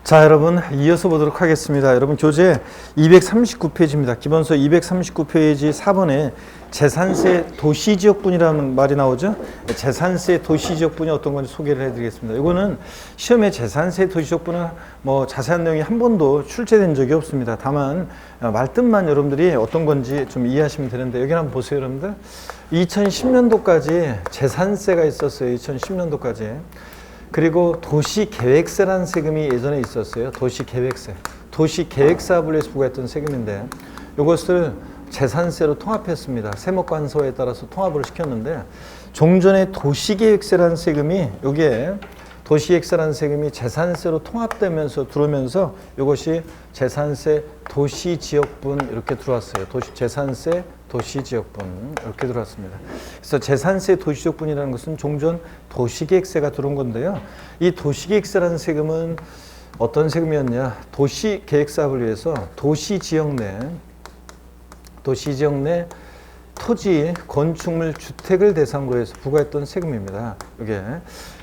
자, 여러분 이어서 보도록 하겠습니다. 여러분 교재 239페이지입니다. 기본서 239페이지 4번에 재산세 도시지역분이라는 말이 나오죠. 재산세 도시지역분이 어떤 건지 소개를 해드리겠습니다. 이거는 시험에 재산세 도시지역분은 뭐 자세한 내용이 한 번도 출제된 적이 없습니다. 다만 말뜻만 여러분들이 어떤 건지 좀 이해하시면 되는데, 여기 한번 보세요. 여러분들 2010년도까지 재산세가 있었어요. 2010년도까지. 그리고 도시계획세라는 세금이 예전에 있었어요. 도시계획세. 도시계획사업을 위해서 부과했던 세금인데, 이것을 재산세로 통합했습니다. 세목관서에 따라서 통합을 시켰는데, 종전에 도시계획세라는 세금이, 여기에 도시계획세라는 세금이 재산세로 통합되면서 들어오면서 이것이 재산세 도시지역분 이렇게 들어왔어요. 재산세 도시지역분 이렇게 들어왔습니다. 그래서 재산세 도시지역분이라는 것은 종전 도시계획세가 들어온 건데요. 이 도시계획세라는 세금은 어떤 세금이었냐? 도시계획사업을 위해서 도시지역 내 토지, 건축물, 주택을 대상으로 해서 부과했던 세금입니다. 이게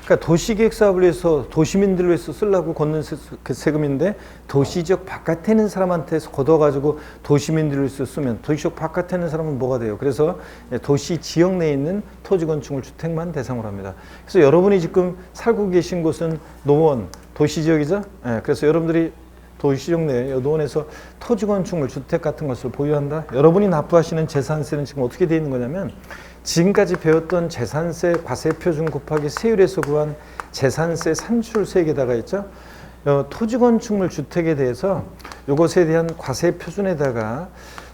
그러니까 도시계획 사업을 위해서 도시민들을 위해서 쓰려고 걷는 그 세금인데, 도시지역 바깥에 있는 사람한테서 걷어가지고 도시민들을 위해서 쓰면 도시지역 바깥에 있는 사람은 뭐가 돼요? 그래서 도시지역 내에 있는 토지, 건축물, 주택만 대상으로 합니다. 그래서 여러분이 지금 살고 계신 곳은 노원, 도시지역이죠? 그래서 여러분들이 도시지역 내에 노원에서 토지, 건축물, 주택 같은 것을 보유한다. 여러분이 납부하시는 재산세는 지금 어떻게 되어 있는 거냐면, 지금까지 배웠던 재산세 과세표준 곱하기 세율에서 구한 재산세 산출세액에다가 있죠. 토지, 건축물, 주택에 대해서 이것에 대한 과세표준에다가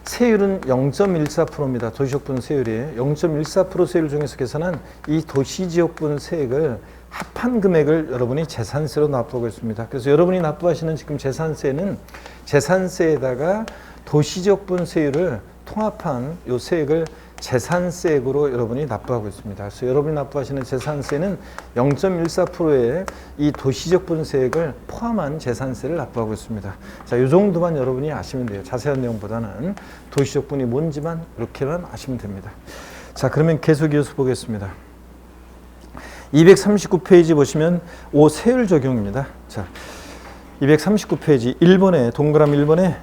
세율은 0.14%입니다. 도시지역분 세율이 0.14% 세율 중에서 계산한 이 도시지역분 세액을 합한 금액을 여러분이 재산세로 납부하고 있습니다. 그래서 여러분이 납부하시는 지금 재산세는 재산세에다가 도시지역분 세율을 통합한 이 세액을 재산세액으로 여러분이 납부하고 있습니다. 그래서 여러분이 납부하시는 재산세는 0.14%의 이 도시지역분 세액을 포함한 재산세를 납부하고 있습니다. 자, 이 정도만 여러분이 아시면 돼요. 자세한 내용보다는 도시지역분이 뭔지만 이렇게만 아시면 됩니다. 자, 그러면 계속 이어서 보겠습니다. 239페이지 보시면 세율 적용입니다. 자, 239페이지 1번에 동그라미 1번에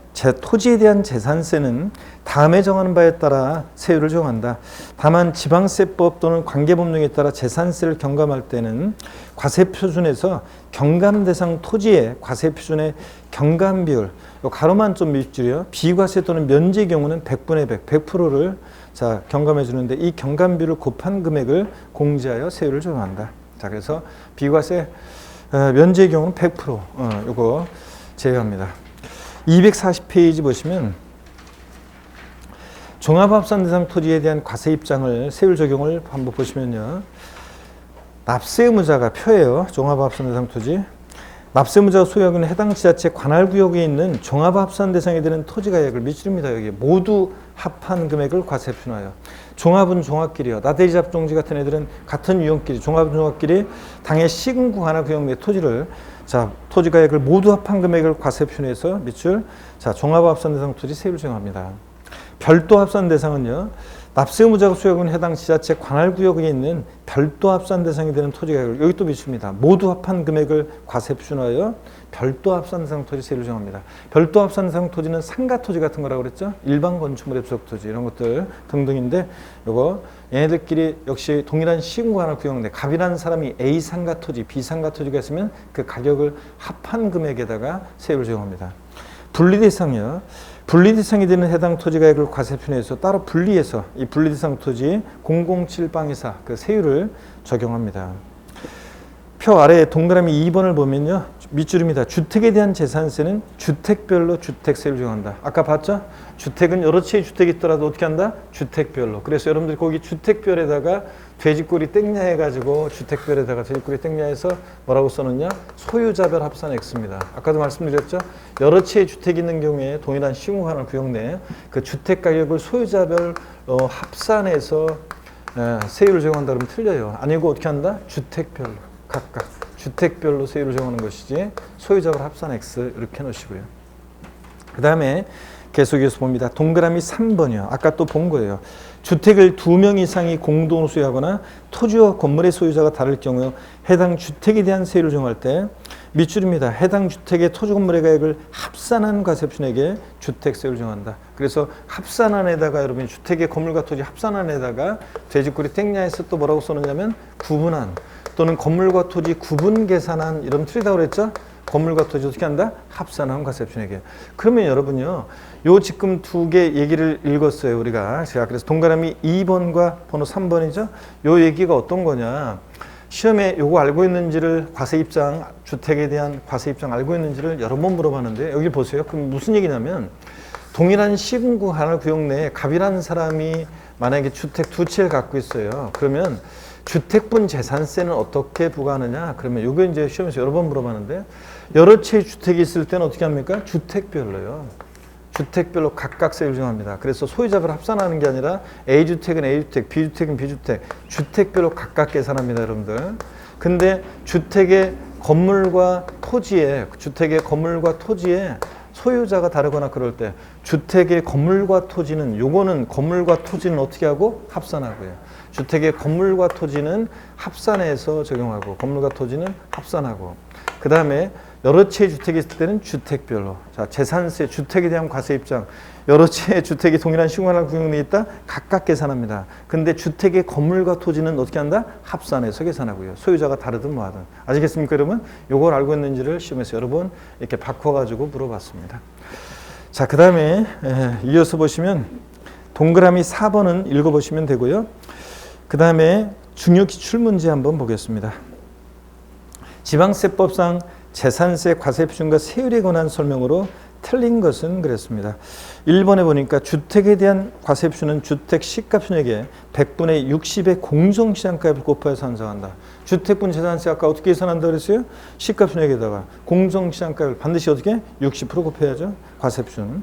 토지에 대한 재산세는 다음에 정하는 바에 따라 세율을 정한다. 다만 지방세법 또는 관계법령에 따라 재산세를 경감할 때는 과세표준에서 경감 대상 토지의 과세표준의 경감 비율, 가로만 좀 밑줄이요. 비과세 또는 면제의 경우는 100분의 100, 100%를 자, 경감해 주는데, 이 경감비를 곱한 금액을 공제하여 세율을 정한다. 자, 그래서 비과세 면제의 경우는 100% 요거 제외합니다. 240페이지 보시면 종합합산 대상 토지에 대한 과세 입장을 세율 적용을 한번 보시면요. 납세 의무자가 표예요. 종합합산 대상 토지. 납세 의무자가 소유하고 있는 해당 지자체 관할구역에 있는 종합합산 대상이 되는 토지가액을 밑줄입니다. 여기 모두 합한 금액을 과세표준하여. 종합은 종합끼리요. 나대지 잡종지 같은 애들은 같은 유형끼리, 종합은 종합끼리 당해 시군구 관할구역 내 토지를, 자, 토지가액을 모두 합한 금액을 과세표준해서 밑줄, 자, 종합합산 대상 토지 세율을 정합니다. 별도 합산 대상은요, 납세 의무자가 소유하고 있는 해당 지자체 관할구역에 있는 별도 합산 대상이 되는 토지가액을, 여기 또 밑줄입니다. 모두 합한 금액을 과세표준하여 별도 합산 대상 토지 세율을 정합니다. 별도 합산 대상 토지는 상가 토지 같은 거라고 그랬죠. 일반 건축물의 부속 토지 이런 것들 등등인데, 요거 얘네들끼리 역시 동일한 시군구 관할구역 내 갑이라는 사람이 A 상가 토지, B 상가 토지가 있으면 그 가격을 합한 금액에다가 세율을 적용합니다. 분리대상이요. 분리대상이 되는 해당 토지가액을 과세표준해서 따로 분리해서 이 분리대상 토지 007방위사 그 세율을 적용합니다. 표 아래 동그라미 2번을 보면요. 밑줄입니다. 주택에 대한 재산세는 주택별로 주택세를 적용한다. 아까 봤죠? 주택은 여러 채의 주택이 있더라도 어떻게 한다? 주택별로. 그래서 여러분들이 거기 주택별에다가 돼지꼬리 땡냐 해가지고 주택별에다가 돼지꼬리 땡냐 해서 뭐라고 써놓냐? 소유자별 합산 X입니다. 아까도 말씀드렸죠? 여러 채의 주택이 있는 경우에 동일한 시공하는 구역 내 그 주택 가격을 소유자별 합산해서 세율을 적용한다 그러면 틀려요. 아니고 어떻게 한다? 주택별로 각각 주택별로 세율을 정하는 것이지 소유자별 합산 X 이렇게 놓으시고요. 그 다음에 계속해서 봅니다. 동그라미 3번이요. 아까 또 본 거예요. 주택을 2명 이상이 공동으로 소유하거나 토지와 건물의 소유자가 다를 경우 해당 주택에 대한 세율을 정할 때 밑줄입니다. 해당 주택의 토지 건물의 가액을 합산한 과세표준액에 주택세율을 정한다. 그래서 합산안에다가 여러분이 주택의 건물과 토지 합산안에다가 돼지꼬리 땡냐에서 또 뭐라고 써놓냐면 구분한 또는 건물과 토지 구분 계산한 이런 틀이라고 그랬죠? 건물과 토지 어떻게 한다? 합산한 과세표준액에. 그러면 여러분요, 요 지금 두 개 얘기를 읽었어요, 우리가. 제가 그래서 동그라미 2번과 번호 3번이죠? 요 얘기가 어떤 거냐. 시험에 요거 알고 있는지를 과세입장, 주택에 대한 과세입장 알고 있는지를 여러 번 물어봤는데, 여기 보세요. 그럼 무슨 얘기냐면, 동일한 시군구 하나 구역 내에 갑이라는 사람이 만약에 주택 두 채를 갖고 있어요. 그러면 주택분 재산세는 어떻게 부과하느냐? 그러면 요거 이제 시험에서 여러 번 물어봤는데, 여러 채의 주택이 있을 때는 어떻게 합니까? 주택별로요. 주택별로 각각 세율 정합니다. 그래서 소유자별 합산하는 게 아니라 A주택은 A주택, B주택은 B주택, 주택별로 각각 계산합니다, 여러분들. 근데 주택의 건물과 토지에 소유자가 다르거나 그럴 때 주택의 건물과 토지는 요거는 건물과 토지는 어떻게 하고 합산하고요. 주택의 건물과 토지는 합산해서 적용하고 건물과 토지는 합산하고 그 다음에 여러 채의 주택이 있을 때는 주택별로 자 재산세 주택에 대한 과세 입장 여러 채의 주택이 동일한 시공하는 구역 내에 있다 각각 계산합니다. 근데 주택의 건물과 토지는 어떻게 한다? 합산해서 계산하고요. 소유자가 다르든 뭐하든 아시겠습니까 여러분? 요걸 알고 있는지를 시험에서 여러 번 이렇게 바꿔가지고 물어봤습니다. 자 그 다음에 이어서 보시면 동그라미 4번은 읽어보시면 되고요. 그 다음에 중요 기출문제 한번 보겠습니다. 지방세법상 재산세 과세표준과 세율에 관한 설명으로 틀린 것은 그랬습니다. 1번에 보니까 주택에 대한 과세표준은 주택 시가표준액에 100분의 60의 공정시장가액을 곱하여서 산정한다. 주택분 재산세 아까 어떻게 계산한다고 그랬어요? 시가표준액에다가 공정시장가액을 반드시 어떻게? 60% 곱해야죠. 과세표준.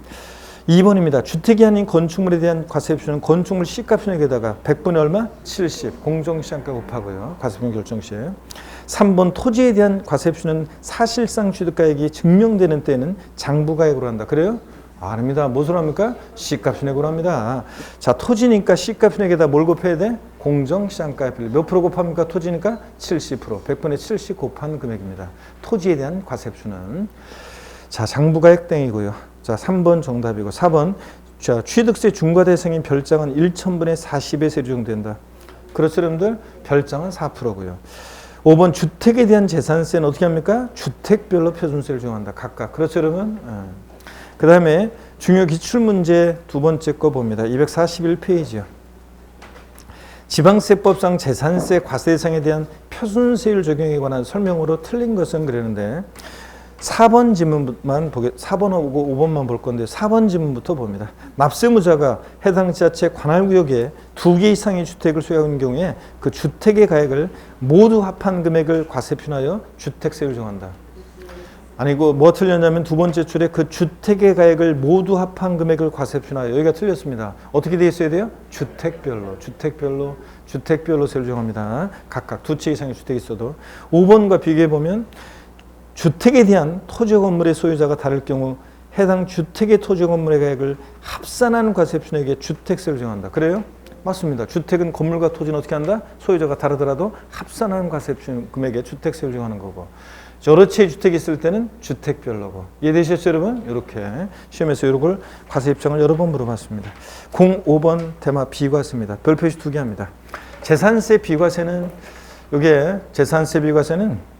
2번입니다. 주택이 아닌 건축물에 대한 과세표준은 건축물 시가표준액에다가 100분의 얼마? 70. 공정시장가 곱하고요. 과세표준 결정 시에. 3번 토지에 대한 과세표준은 사실상 취득가액이 증명되는 때는 장부가액으로 한다. 그래요? 아닙니다. 무엇으로 합니까? 시가표준액으로 합니다. 자, 토지니까 시가표준액에다 뭘 곱해야 돼? 공정시장가액 몇 프로 곱합니까? 토지니까 70%. 100분의 70 곱한 금액입니다. 토지에 대한 과세표준은. 자, 장부가액 땡이고요. 자, 3번 정답이고 4번 자, 취득세 중과 대상인 별장은 1,000분의 40의 세율이 적용된다. 그렇죠, 여러분들? 별장은 4%고요. 5번 주택에 대한 재산세는 어떻게 합니까? 주택별로 표준세를 적용한다. 각각. 그렇죠, 여러분? 그 다음에 중요 기출문제 두 번째 거 봅니다. 241페이지요. 지방세법상 재산세 과세 대상에 대한 표준세율 적용에 관한 설명으로 틀린 것은 그랬는데 4번 지문만 4번하고 5번만 볼 건데 4번 지문부터 봅니다. 납세의무자가 해당 지자체 관할구역에 2개 이상의 주택을 소유하고 있는 경우에 그 주택의 가액을 모두 합한 금액을 과세표준하여 주택세율을 정한다. 아니고 뭐 틀렸냐면 두 번째 줄에 그 주택의 가액을 모두 합한 금액을 과세표준하여 여기가 틀렸습니다. 어떻게 되어 있어야 돼요? 주택별로 세율을 정합니다. 각각 두 채 이상의 주택이 있어도 5번과 비교해 보면 주택에 대한 토지 건물의 소유자가 다를 경우 해당 주택의 토지 건물의 가액을 합산한 과세표준액에 주택세를 정한다. 그래요? 맞습니다. 주택은 건물과 토지는 어떻게 한다? 소유자가 다르더라도 합산한 과세표준 금액에 주택세를 정하는 거고 여러 채의 주택이 있을 때는 주택별로고 이해되셨죠 여러분? 이렇게 시험에서 이걸 과세 입장을 여러 번 물어봤습니다. 05번 테마 비과세입니다. 별표시 2개 합니다. 재산세 비과세는 이게 재산세 비과세는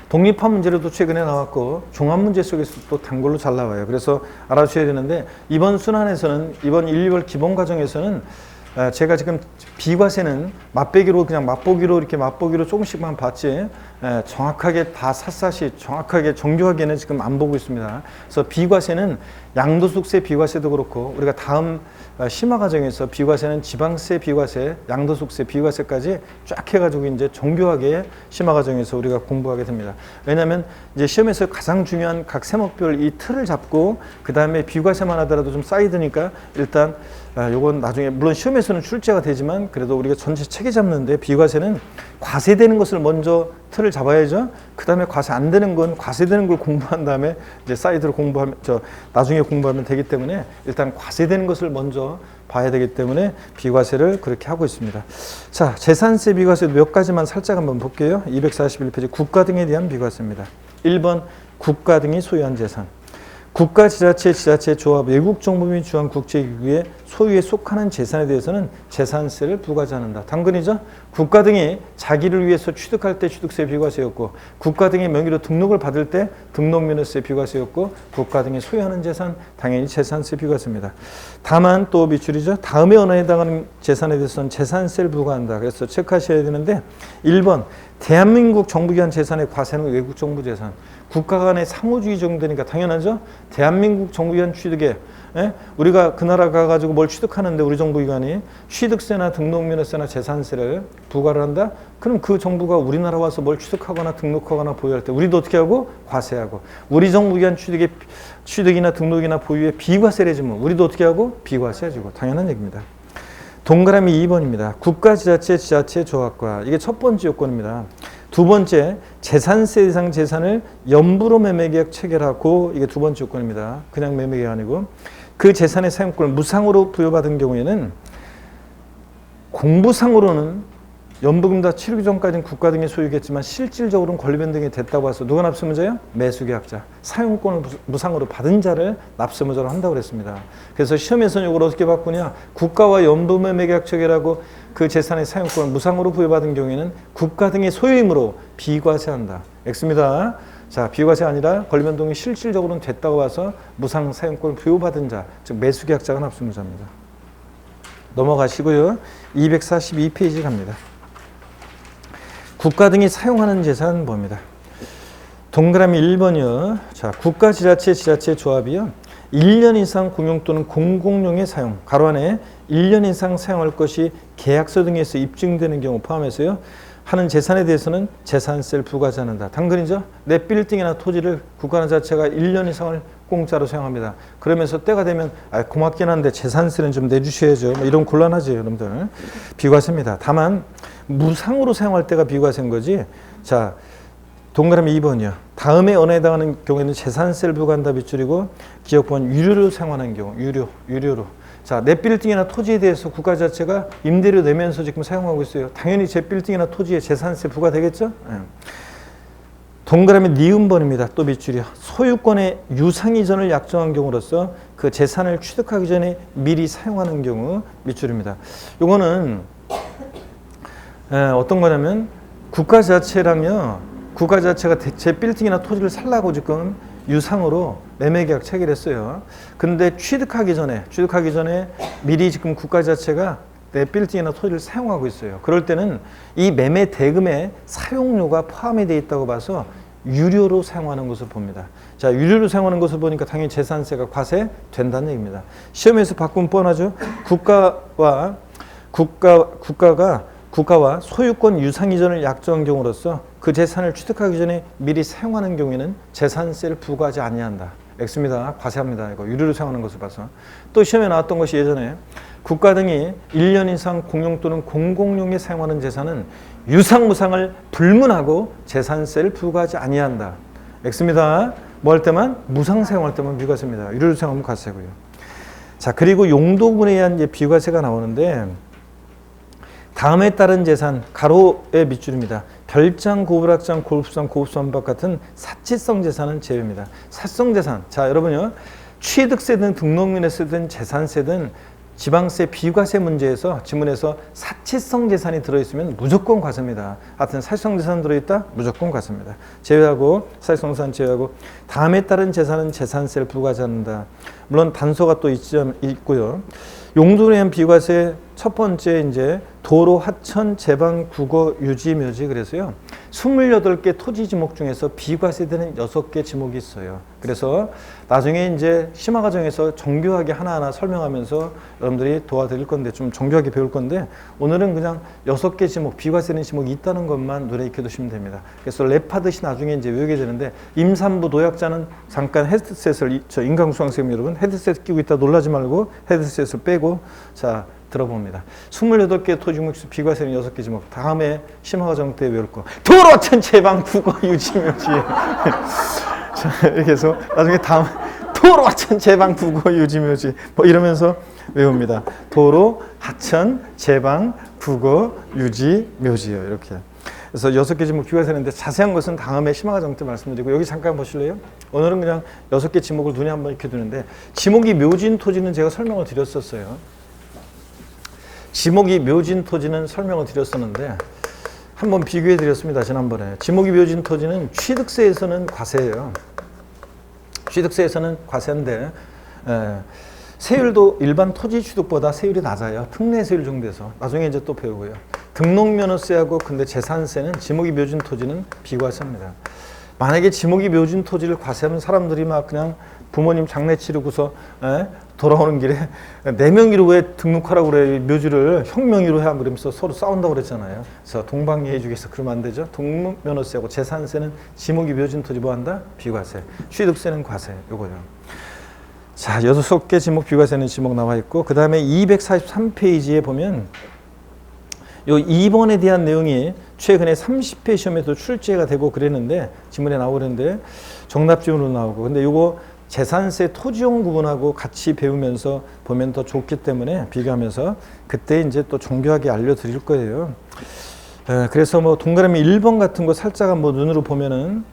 독립한 문제로도 최근에 나왔고 종합문제 속에서 또 단골로 잘 나와요. 그래서 알아주셔야 되는데 이번 순환에서는 이번 1, 2월 기본과정에서는 제가 지금 비과세는 맛보기로 이렇게 맛보기로 조금씩만 봤지 정확하게 다 샅샅이 정확하게 정교하게는 지금 안 보고 있습니다. 그래서 비과세는 양도소득세 비과세도 그렇고 우리가 다음 심화 과정에서 비과세는 지방세 비과세, 양도소득세 비과세까지 쫙 해가지고 이제 정교하게 심화 과정에서 우리가 공부하게 됩니다. 왜냐하면 이제 시험에서 가장 중요한 각 세목별 이 틀을 잡고 그 다음에 비과세만 하더라도 좀 사이드니까 일단 요건 나중에 물론 시험에서는 출제가 되지만 그래도 우리가 전체 체계 잡는데 비과세는 과세되는 것을 먼저 틀을 잡아야죠. 그 다음에 과세 안 되는 건 과세되는 걸 공부한 다음에 이제 사이드로 공부하면 나중에 공부하면 되기 때문에 일단 과세되는 것을 먼저 봐야 되기 때문에 비과세를 그렇게 하고 있습니다. 자, 재산세 비과세 몇 가지만 살짝 한번 볼게요. 241페이지 국가 등에 대한 비과세입니다. 1번 국가 등이 소유한 재산. 국가, 지자체, 지자체, 조합, 외국 정부 및 주한 국제기구의 소유에 속하는 재산에 대해서는 재산세를 부과하지 않는다. 당근이죠. 국가 등이 자기를 위해서 취득할 때 취득세 비과세였고 국가 등의 명의로 등록을 받을 때 등록면허세 비과세였고 국가 등이 소유하는 재산 당연히 재산세 비과세입니다. 다만 또 밑줄이죠. 다음에 언어에 해당하는 재산에 대해서는 재산세를 부과한다. 그래서 체크하셔야 되는데 1번 대한민국 정부기관 재산의 과세는 외국 정부 재산. 국가 간의 상호주의 정도니까 당연하죠. 대한민국 정부기관 취득에 우리가 그 나라 가가지고 뭘 취득하는데 우리 정부기관이 취득세나 등록면허세나 재산세를 부과를 한다? 그럼 그 정부가 우리나라 와서 뭘 취득하거나 등록하거나 보유할 때 우리도 어떻게 하고? 과세하고. 우리 정부기관 취득이나 등록이나 보유에 비과세를 해주면 우리도 어떻게 하고? 비과세해주고. 당연한 얘기입니다. 동그라미 2번입니다. 국가, 지자체, 지자체, 조합과. 이게 첫 번째 요건입니다. 두 번째, 재산세 대상 재산을 연부로 매매계약 체결하고 이게 두 번째 요건입니다. 그냥 매매계약 아니고 그 재산의 사용권을 무상으로 부여받은 경우에는 공부상으로는 연부금 다 치르기 전까지는 국가 등의 소유겠지만 실질적으로는 권리 변동이 됐다고 해서 누가 납세무자예요? 매수계약자. 사용권을 무상으로 받은 자를 납세무자로 한다고 그랬습니다. 그래서 시험에서는 이걸 어떻게 바꾸냐? 국가와 연부매매계약 체결하고 그 재산의 사용권을 무상으로 부여받은 경우에는 국가 등의 소유이므로 비과세한다. X입니다. 자, 비과세 아니라 권리 변동이 실질적으로는 됐다고 봐서 무상 사용권을 부여받은 자, 즉 매수계약자가 납세무자입니다. 넘어가시고요. 242페이지 갑니다. 국가 등이 사용하는 재산은 뭡니다. 동그라미 1번이요. 자, 국가, 지자체, 지자체, 조합이요. 1년 이상 공용 또는 공공용의 사용, 가로 안에 1년 이상 사용할 것이 계약서 등에서 입증되는 경우 포함해서요. 하는 재산에 대해서는 재산세를 부과하지 않는다. 당근이죠. 내 빌딩이나 토지를 국가나 자체가 1년 이상을 공짜로 사용합니다. 그러면서 때가 되면 고맙긴 한데 재산세는 좀 내주셔야죠. 이런 곤란하죠, 여러분들. 비과세입니다. 다만 무상으로 사용할 때가 비과세인 거지. 자, 동그라미 2번이요. 다음에 언어에 해당하는 경우에는 재산세를 부과한다 밑줄이고 기업권 유료로 사용하는 경우 유료로. 자, 내 빌딩이나 토지에 대해서 국가 자체가 임대료 내면서 지금 사용하고 있어요. 당연히 제 빌딩이나 토지에 재산세 부과되겠죠? 네. 동그라미 니은번입니다. 또 밑줄이요. 소유권의 유상 이전을 약정한 경우로서 그 재산을 취득하기 전에 미리 사용하는 경우 밑줄입니다. 요거는 어떤 거냐면 국가 자체랑요. 국가 자체가 제 빌딩이나 토지를 살라고 지금 유상으로 매매계약 체결했어요. 근데 취득하기 전에 미리 지금 국가 자체가 내 빌딩이나 토지를 사용하고 있어요. 그럴 때는 이 매매 대금에 사용료가 포함이 되어 있다고 봐서 유료로 사용하는 것을 봅니다. 자, 유료로 사용하는 것을 보니까 당연히 재산세가 과세된다는 얘기입니다. 시험에서 바꾸면 뻔하죠. 국가와 소유권 유상 이전을 약정한 경우로서 그 재산을 취득하기 전에 미리 사용하는 경우에는 재산세를 부과하지 아니한다. X입니다. 과세합니다. 이거 유료로 사용하는 것을 봐서. 또 시험에 나왔던 것이 예전에 국가 등이 1년 이상 공용 또는 공공용에 사용하는 재산은 유상 무상을 불문하고 재산세를 부과하지 아니한다. X입니다. 뭐 할 때만? 무상 사용할 때만 비과세입니다. 유료로 사용하면 과세고요. 자, 그리고 용도분에 의한 이제 비과세가 나오는데 다음에 따른 재산, 가로의 밑줄입니다. 별장, 고불악장, 골프장, 고급선박 같은 사치성 재산은 제외입니다. 사치성 재산, 자 여러분요. 취득세든 등록면허세든 재산세든 지방세 비과세 문제에서 지문에서 사치성 재산이 들어있으면 무조건 과세입니다. 하여튼 사치성 재산 들어있다? 무조건 과세입니다. 제외하고 사치성 재산 제외하고 다음에 따른 재산은 재산세를 부과하지 않는다. 물론 단서가 또 있고요. 용도에 의한 비과세 첫 번째 이제 도로, 하천, 제방, 국어, 유지, 묘지 그래서요. 28개 토지 지목 중에서 비과세되는 6개 지목이 있어요. 그래서 나중에 이제 심화 과정에서 정교하게 하나하나 설명하면서 여러분들이 도와드릴 건데 좀 정교하게 배울 건데 오늘은 그냥 6개 지목, 비과세되는 지목이 있다는 것만 눈에 익혀두시면 됩니다. 그래서 랩하듯이 나중에 이제 외우게 되는데 임산부 노약자는 잠깐 헤드셋을, 저 인강수강생 여러분 헤드셋 끼고 있다 놀라지 말고 헤드셋을 빼고 자 들어봅니다. 28개 토지목 비과세는 6개 지목. 다음에 심화과정 때 외울 거. 도로 천체방 국어 유지묘지. 자, 이렇게 해서 나중에 다음 도로 하천 제방 국어 유지묘지 뭐 이러면서 외웁니다. 도로 하천 제방 국어 유지묘지요. 이렇게. 그래서 6개 지목 비과세는데 자세한 것은 다음에 심화과정 때 말씀드리고 여기 잠깐 보실래요? 오늘은 그냥 6개 지목을 눈에 한번 익혀두는데 지목이 묘진 토지는 제가 설명을 드렸었어요. 지목이 묘진 토지는 설명을 드렸었는데 한번 비교해 드렸습니다. 지난번에. 지목이 묘진 토지는 취득세에서는 과세예요. 취득세에서는 과세인데 세율도 일반 토지 취득보다 세율이 낮아요. 특례세율 정도에서. 나중에 이제 또 배우고요. 등록면허세하고 근데 재산세는 지목이 묘진 토지는 비과세입니다. 만약에 지목이 묘진 토지를 과세하면 사람들이 막 그냥 부모님 장례 치르고서 돌아오는 길에 내 명의로 왜 등록하라고 그래 묘지를 형 명의로 해 그러면서 서로 싸운다고 그랬잖아요. 그래서 동방예의주의에서 그러면 안 되죠. 등록면허세하고 재산세는 지목이 묘진 토지 뭐 한다? 비과세. 취득세는 과세. 요거요. 자, 6개 지목 비과세는 지목 나와 있고 그 다음에 243페이지에 보면 요 2번에 대한 내용이 최근에 30회 시험에도 출제가 되고 그랬는데 지문에 나오는데 정답지문으로 나오고 근데 요거 재산세 토지용 구분하고 같이 배우면서 보면 더 좋기 때문에 비교하면서 그때 이제 또 정교하게 알려드릴 거예요. 그래서 뭐 동그라미 1번 같은 거 살짝 한번 눈으로 보면은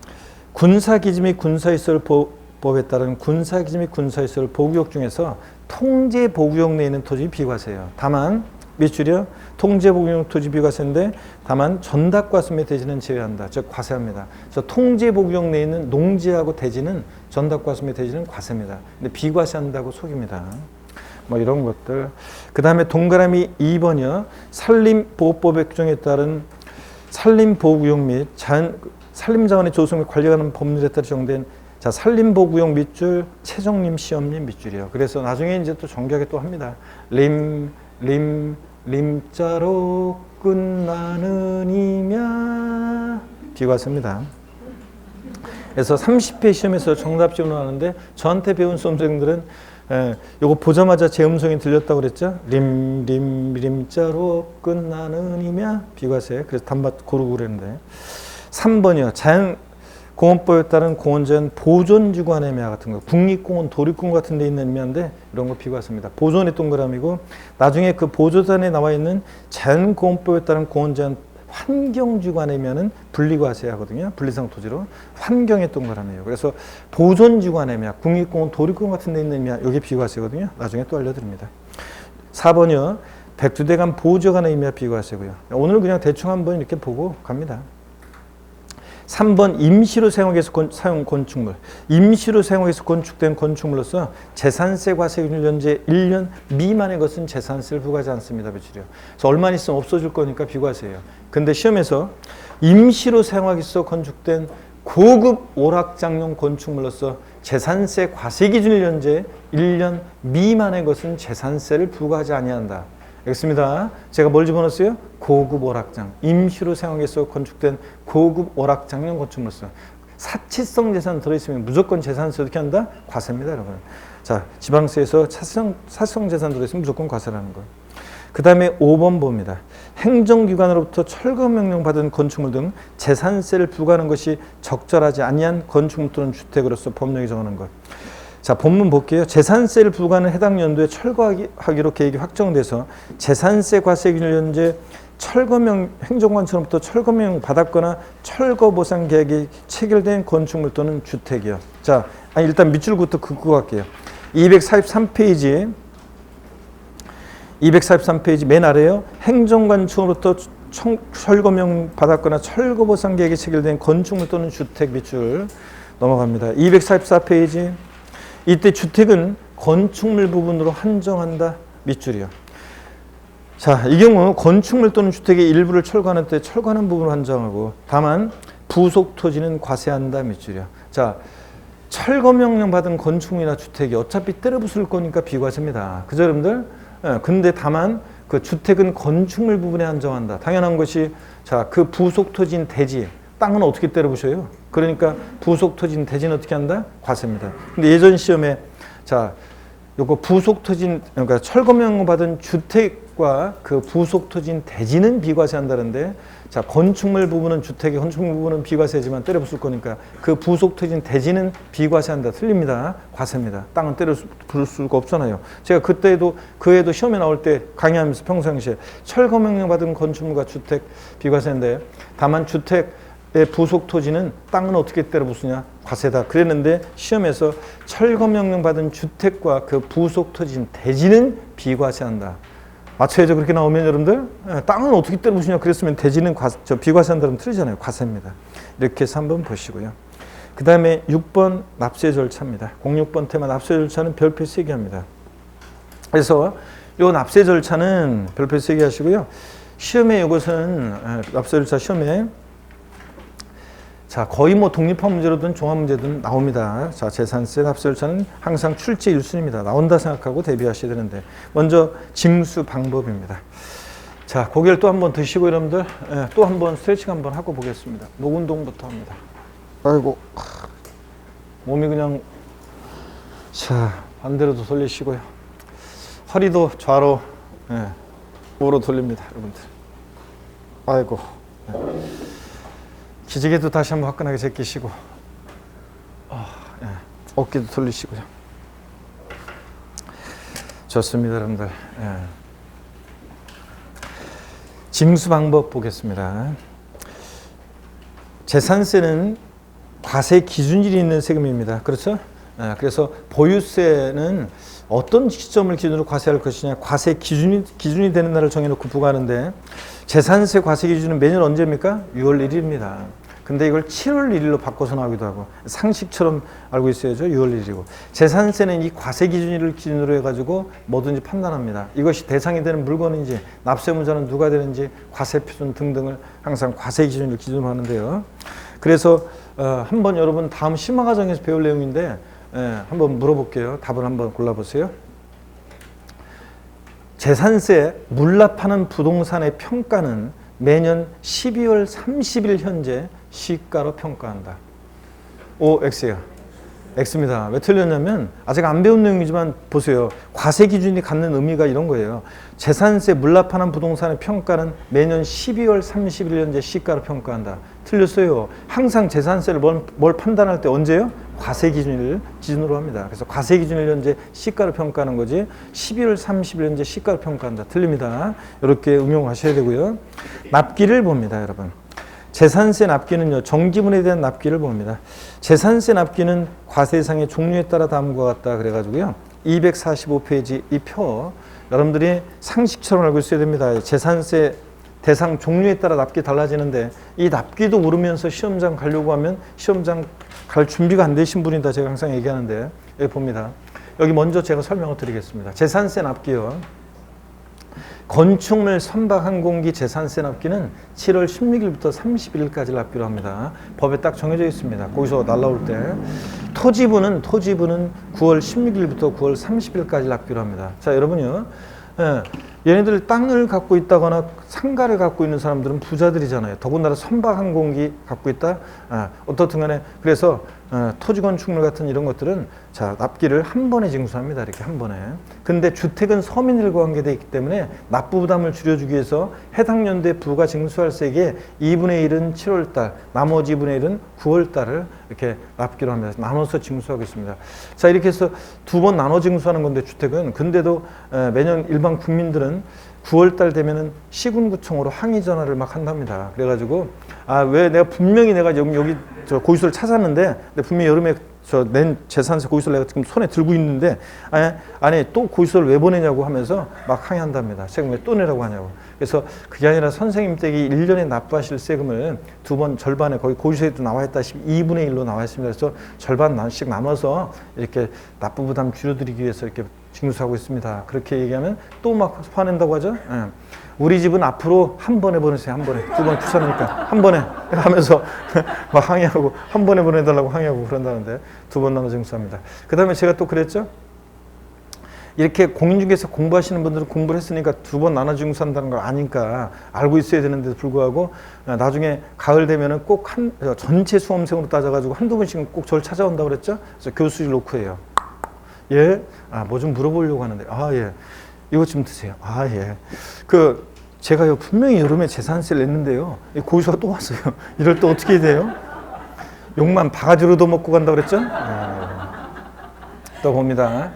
군사기지 및 군사시설법에 따른 군사기지 및 군사시설 보구역 중에서 통제보구역 내에 있는 토지 비과세예요. 다만 몇 줄이요? 통제보구역 토지 비과세인데 다만 전답과수의 대지는 제외한다. 즉 과세합니다. 그래서 통제보구역 내에 있는 농지하고 대지는 전답과수의 대지는 과세입니다. 근데 비과세한다고 속입니다. 뭐 이런 것들. 그 다음에 동그라미 2번이요. 산림보호법의 규정에 따른 산림보호구역 및 산림자원의 조성 및 관리하는 법률에 따라 정된 자, 산림보호구역 밑줄, 최종림 시험님 밑줄이요. 그래서 나중에 이제 또 정교하게 또 합니다. 림자로 끝나는 이냐 비과세입니다. 그래서 30회 시험에서 정답 지원하는데 저한테 배운 수험생들은 요거 보자마자 제 음성이 들렸다고 그랬죠. 림자로 끝나는 이냐 비과세. 그래서 단맛 고르고 그랬는데 3번이요. 자연공원법에 따른 공원자연 보존지구안의 의미와 같은 거 국립공원, 도립공원 같은 데 있는 의미인데 이런 거 비과세입니다. 보존의 동그라미고 나중에 그 보조단에 나와 있는 자연공원법에 따른 공원자연 환경지구안의 의미는 분리과세 하거든요. 분리상 토지로 환경의 동그라미예요. 그래서 보존지구안의 의미, 국립공원, 도립공원 같은 데 있는 의미 이게 비과세거든요. 나중에 또 알려드립니다. 4번이요. 백두대간 보호지역안의 의미가 비과세고요. 오늘 그냥 대충 한번 이렇게 보고 갑니다. 3번 임시로 사용해서 사용 건축물. 임시로 사용해서 건축된 건축물로서 재산세 과세 기준 현재 1년 미만의 것은 재산세를 부과하지 않습니다. 비추려. 그래서 얼마 있으면 없어질 거니까 비과세예요. 근데 시험에서 임시로 사용하기 위해서 건축된 고급 오락장용 건축물로서 재산세 과세 기준 현재 1년 미만의 것은 재산세를 부과하지 아니한다. 알겠습니다. 제가 뭘 집어넣었어요? 고급 오락장. 임시로 사용해서 건축된 고급 오락장용 건축물로서 사치성 재산 들어있으면 무조건 재산세 어떻게 한다? 과세입니다, 여러분. 자, 지방세에서 사치성 재산 들어있으면 무조건 과세라는 거. 그 다음에 5번 봅니다. 행정기관으로부터 철거명령 받은 건축물 등 재산세를 부과하는 것이 적절하지 아니한 건축물 또는 주택으로서 법령이 정하는 것. 자, 본문 볼게요. 재산세를 부과하는 해당 연도에 철거하기로 계획이 확정돼서 재산세 과세 기준 현재 행정관청으로부터 철거명 받았거나 철거 보상 계획이 체결된 건축물 또는 주택이요. 자, 일단 밑줄부터 긋고 갈게요. 243페이지 맨 아래요. 행정관청으로부터 철거명 받았거나 철거 보상 계획이 체결된 건축물 또는 주택 밑줄 넘어갑니다. 244페이지 이때 주택은 건축물 부분으로 한정한다. 밑줄이요. 자, 이 경우 건축물 또는 주택의 일부를 철거하는 때 철거하는 부분을 한정하고 다만 부속 토지는 과세한다 밑줄이야. 자, 철거 명령 받은 건축물이나 주택이 어차피 때려 부술 거니까 비과세입니다. 그죠, 여러분들? 예, 근데 다만 그 주택은 건축물 부분에 한정한다. 당연한 것이 자, 그 부속 토지인 대지, 땅은 어떻게 때려 부셔요? 그러니까 부속 토지인 대지는 어떻게 한다? 과세입니다. 근데 예전 시험에 자, 요거 부속 토지인 그러니까 철거 명령 받은 주택과 그 부속 토지인 대지는 비과세한다는데 자, 건축물 부분은 주택의 건축물 부분은 비과세지만 때려 부술 거니까 그 부속 토지인 대지는 비과세한다. 틀립니다. 과세입니다. 땅은 때려 부술 수가 없잖아요. 제가 그때도 그 해도 시험에 나올 때 강의하면서 평상시에 철거 명령 받은 건축물과 주택 비과세인데 다만 주택의 부속 토지는 땅은 어떻게 때려 부수냐? 과세다. 그랬는데 시험에서 철거 명령 받은 주택과 그 부속 토지인 대지는 비과세한다. 맞춰야죠. 그렇게 나오면 여러분들 땅은 어떻게 때려 부수냐 그랬으면 대지는 비과세한다면 틀리잖아요. 과세입니다. 이렇게 해서 한번 보시고요. 그 다음에 6번 납세 절차입니다. 06번 테마 납세 절차는 별표 3개 합니다. 그래서 이 납세 절차는 별표 3개 하시고요. 시험에 이것은 납세 절차 시험에 자, 거의 뭐 독립한 문제로든 종합 문제든 나옵니다. 자, 재산세 납세 절차는 항상 출제 1순위입니다. 나온다 생각하고 대비하셔야 되는데 먼저 징수 방법입니다. 자, 고개를 또 한번 드시고 여러분들 또 한번 스트레칭 한번 하고 보겠습니다. 목 운동부터 합니다. 아이고 몸이 그냥 자, 반대로도 돌리시고요. 허리도 좌로 우로 돌립니다, 여러분들. 아이고. 기지개도 다시 한번 화끈하게 제끼시고 어깨도 돌리시고요. 좋습니다, 여러분들. 징수 방법 보겠습니다. 재산세는 과세 기준일이 있는 세금입니다. 그렇죠? 그래서 보유세는 어떤 시점을 기준으로 과세할 것이냐 과세 기준이 되는 날을 정해놓고 부과하는데 재산세 과세 기준은 매년 언제입니까? 6월 1일입니다. 근데 이걸 7월 1일로 바꿔서 나오기도 하고 상식처럼 알고 있어야죠. 6월 1일이고 재산세는 이 과세 기준일을 기준으로 해가지고 뭐든지 판단합니다. 이것이 대상이 되는 물건인지 납세무자는 누가 되는지 과세 표준 등등을 항상 과세 기준일 기준으로 하는데요. 그래서 한번 여러분 다음 심화 과정에서 배울 내용인데 한번 물어볼게요. 답을 한번 골라보세요. 재산세 물납하는 부동산의 평가는 매년 12월 30일 현재 시가로 평가한다. O, X예요. X입니다. 왜 틀렸냐면 아직 안 배운 내용이지만 보세요. 과세 기준이 갖는 의미가 이런 거예요. 재산세 물납하는 부동산의 평가는 매년 12월 30일 현재 시가로 평가한다. 틀렸어요. 항상 재산세를 뭘 판단할 때 언제요? 과세 기준을 기준으로 합니다. 그래서 과세 기준을 현재 시가로 평가하는 거지 12월 30일 현재 시가로 평가한다. 틀립니다. 이렇게 응용하셔야 되고요. 납기를 봅니다, 여러분. 재산세 납기는요, 정기분에 대한 납기를 봅니다. 재산세 납기는 과세상의 종류에 따라 다음과 같다 그래가지고요. 245페이지 이 표 여러분들이 상식처럼 알고 있어야 됩니다. 재산세 대상 종류에 따라 납기 달라지는데 이 납기도 모르면서 시험장 가려고 하면 시험장 갈 준비가 안 되신 분이다 제가 항상 얘기하는데 여기 봅니다. 여기 먼저 제가 설명을 드리겠습니다. 재산세 납기요. 건축물 선박 항공기 재산세 납기는 7월 16일부터 30일까지 납기로 합니다. 법에 딱 정해져 있습니다. 거기서 날라올 때 토지부는 9월 16일부터 9월 30일까지 납기로 합니다. 자, 여러분요. 얘네들 땅을 갖고 있다거나 상가를 갖고 있는 사람들은 부자들이잖아요. 더군다나 선박 항공기 갖고 있다. 어떻든 간에 그래서 토지 건축물 같은 이런 것들은 자, 납기를 한 번에 징수합니다. 이렇게 한 번에. 근데 주택은 서민들과 관계되어 있기 때문에 납부 부담을 줄여주기 위해서 해당 연도에 부가 징수할 세액의 2분의 1은 7월 달, 나머지 2분의 1은 9월 달을 이렇게 납기로 합니다. 나눠서 징수하고 있습니다. 자, 이렇게 해서 두 번 나눠 징수하는 건데 주택은 근데도 매년 일반 국민들은 9월 달 되면은 시군구청으로 항의 전화를 막 한답니다. 그래가지고 왜 내가 분명히 내가 여기 저 고지서를 찾았는데 분명히 여름에 저 낸 재산세 고지서를 내가 지금 손에 들고 있는데 아니 또 고지서를 왜 보내냐고 하면서 막 항의한답니다. 세금 왜 또 내라고 하냐고. 그래서 그게 아니라 선생님 댁이 1년에 납부하실 세금을 두 번 절반에 거의 고지서에도 나와 있다시피 2분의 1로 나와 있습니다. 그래서 절반씩 나눠서 이렇게 납부 부담 줄여드리기 위해서 이렇게 징수하고 있습니다. 그렇게 얘기하면 또 막 화낸다고 하죠. 예. 우리 집은 앞으로 한 번에 보내세요. 한 번에. 두 번 귀찮으니까 한 번에 하면서 막 항의하고 한 번에 보내달라고 항의하고 그런다는데 두 번 나눠 징수합니다. 그 다음에 제가 또 그랬죠. 이렇게 공인중개사 공부하시는 분들은 공부를 했으니까 두 번 나눠 징수한다는 걸 아니까 알고 있어야 되는데도 불구하고 나중에 가을 되면은 꼭 전체 수험생으로 따져가지고 한두 번씩은 꼭 저를 찾아온다고 그랬죠. 그래서 교수실 놓고 해요. 예? 뭐 좀 물어보려고 하는데, 예. 이것 좀 드세요. 예. 제가요, 분명히 여름에 재산세를 냈는데요. 고지서가 또 왔어요. 이럴 때 어떻게 해야 돼요? 욕만 바가지로도 먹고 간다고 그랬죠? 또 봅니다.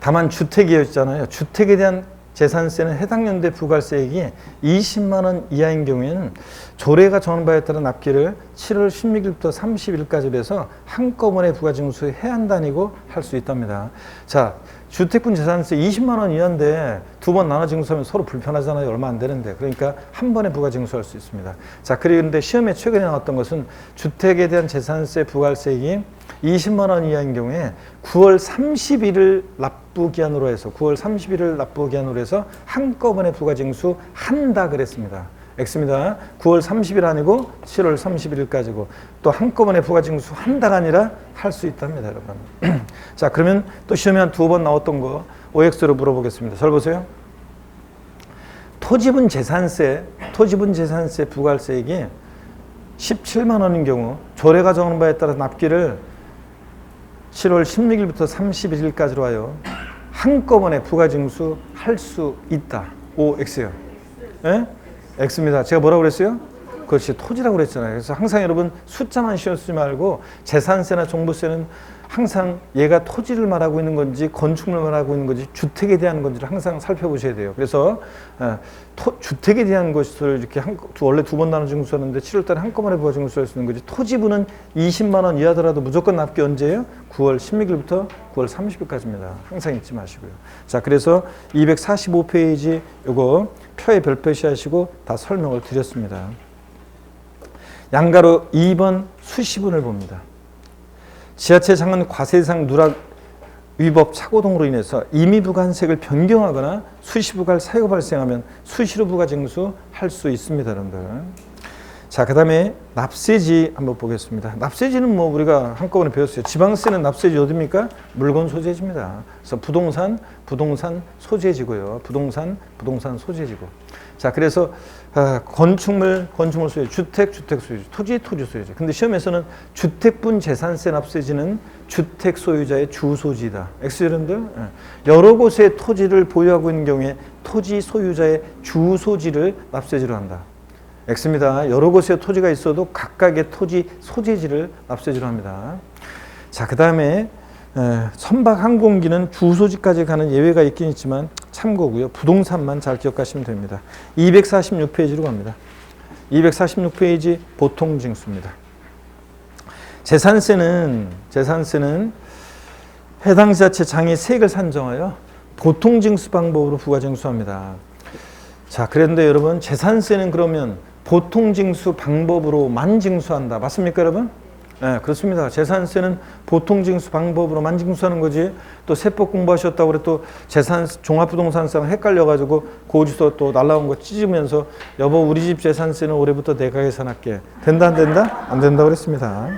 다만 주택이었잖아요. 주택에 대한 재산세는 해당 연도의 부가세액이 20만 원 이하인 경우에는 조례가 정한 바에 따라 납기를 7월 16일부터 30일까지로 해서 한꺼번에 부가징수 해안단위고 할 수 있답니다. 자, 주택분 재산세 20만 원 이하인데 두 번 나눠 징수하면 서로 불편하잖아요. 얼마 안 되는데. 그러니까 한 번에 부가징수할 수 있습니다. 자, 그런데 시험에 최근에 나왔던 것은 주택에 대한 재산세 부가세액이 20만 원 이하인 경우에 9월 30일을 납부기한으로 해서 9월 30일을 납부기한으로 해서 한꺼번에 부가징수 한다 그랬습니다. X입니다. 9월 30일 아니고 7월 31일까지고 또 한꺼번에 부가징수 한다가 아니라 할 수 있답니다, 여러분. 자, 그러면 또 시험에 한 두 번 나왔던 거 OX로 물어보겠습니다. 잘 보세요. 토지분 재산세 부가세액이 17만 원인 경우 조례가 정한 바에 따라 납기를 7월 16일부터 31일까지로 하여 한꺼번에 부가징수 할 수 있다. OX요. 예? X입니다. 제가 뭐라고 그랬어요? 그렇지. 토지라고 그랬잖아요. 그래서 항상 여러분 숫자만 신경 쓰지 말고 재산세나 종부세는 항상 얘가 토지를 말하고 있는 건지 건축물을 말하고 있는 건지 주택에 대한 건지를 항상 살펴보셔야 돼요. 그래서 주택에 대한 것을 이렇게 원래 두 번 나눠 징수하는데 7월 달에 한꺼번에 부가 징수할 수 있는 거지. 토지분은 20만 원 이하더라도 무조건 납기 언제예요? 9월 16일부터 9월 30일까지입니다. 항상 잊지 마시고요. 자, 그래서 245페이지 요거 표에 별표시 하시고 다 설명을 드렸습니다. 양가로 2번 수시분을 봅니다. 지하철 장은 과세상 누락 위법 착오 등으로 인해서 임의 부관세액을 변경하거나 수시부가 사유가 발생하면 수시로 부가징수할 수 있습니다, 여러분들. 자, 그 다음에 납세지 한번 보겠습니다. 납세지는 뭐 우리가 한꺼번에 배웠어요. 지방세는 납세지 어디입니까? 물건 소재지입니다. 그래서 부동산 소재지고요. 부동산 소재지고. 자, 그래서 건축물 소유지, 주택 소유지, 토지 소유지. 근데 시험에서는 주택분 재산세 납세지는 주택 소유자의 주소지다. X 여러분들, 여러 곳에 토지를 보유하고 있는 경우에 토지 소유자의 주소지를 납세지로 한다. X입니다. 여러 곳에 토지가 있어도 각각의 토지 소재지를 납세지로 합니다. 자, 그 다음에 선박 항공기는 주소지까지 가는 예외가 있긴 있지만 참고고요. 부동산만 잘 기억하시면 됩니다. 246페이지로 갑니다. 246페이지 보통징수입니다. 재산세는 해당 지자체 장이 세액을 산정하여 보통징수 방법으로 부가징수합니다. 자, 그런데 여러분 재산세는 그러면 보통징수 방법으로만 징수한다. 맞습니까, 여러분? 네, 그렇습니다. 재산세는 보통징수 방법으로만 징수하는 거지. 또 세법 공부하셨다고 그래 또 종합부동산세랑 헷갈려가지고 고지서 또 날라온 거 찢으면서 여보 우리 집 재산세는 올해부터 내가 계산할게. 된다 안 된다? 안 된다고 그랬습니다.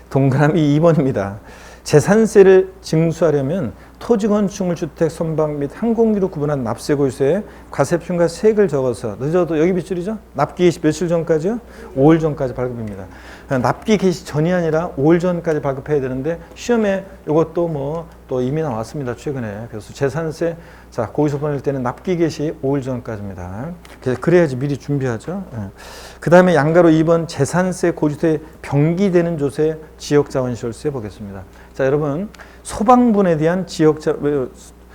동그라미 2번입니다. 재산세를 징수하려면 토지, 건축물, 주택, 선박 및 항공기로 구분한 납세고지서에 과세표준과 세액을 적어서 늦어도 여기 빗줄이죠? 납기 개시 며칠 전까지요? 5일 전까지 발급입니다. 납기 개시 전이 아니라 5일 전까지 발급해야 되는데 시험에 이것도 또 이미 나왔습니다. 최근에. 그래서 재산세 고지서 보낼 때는 납기 개시 5일 전까지입니다. 그래야지 미리 준비하죠. 그 다음에 양가로 2번 재산세 고지서에 병기되는 조세 지역자원시설세 보겠습니다. 자, 여러분 소방분에 대한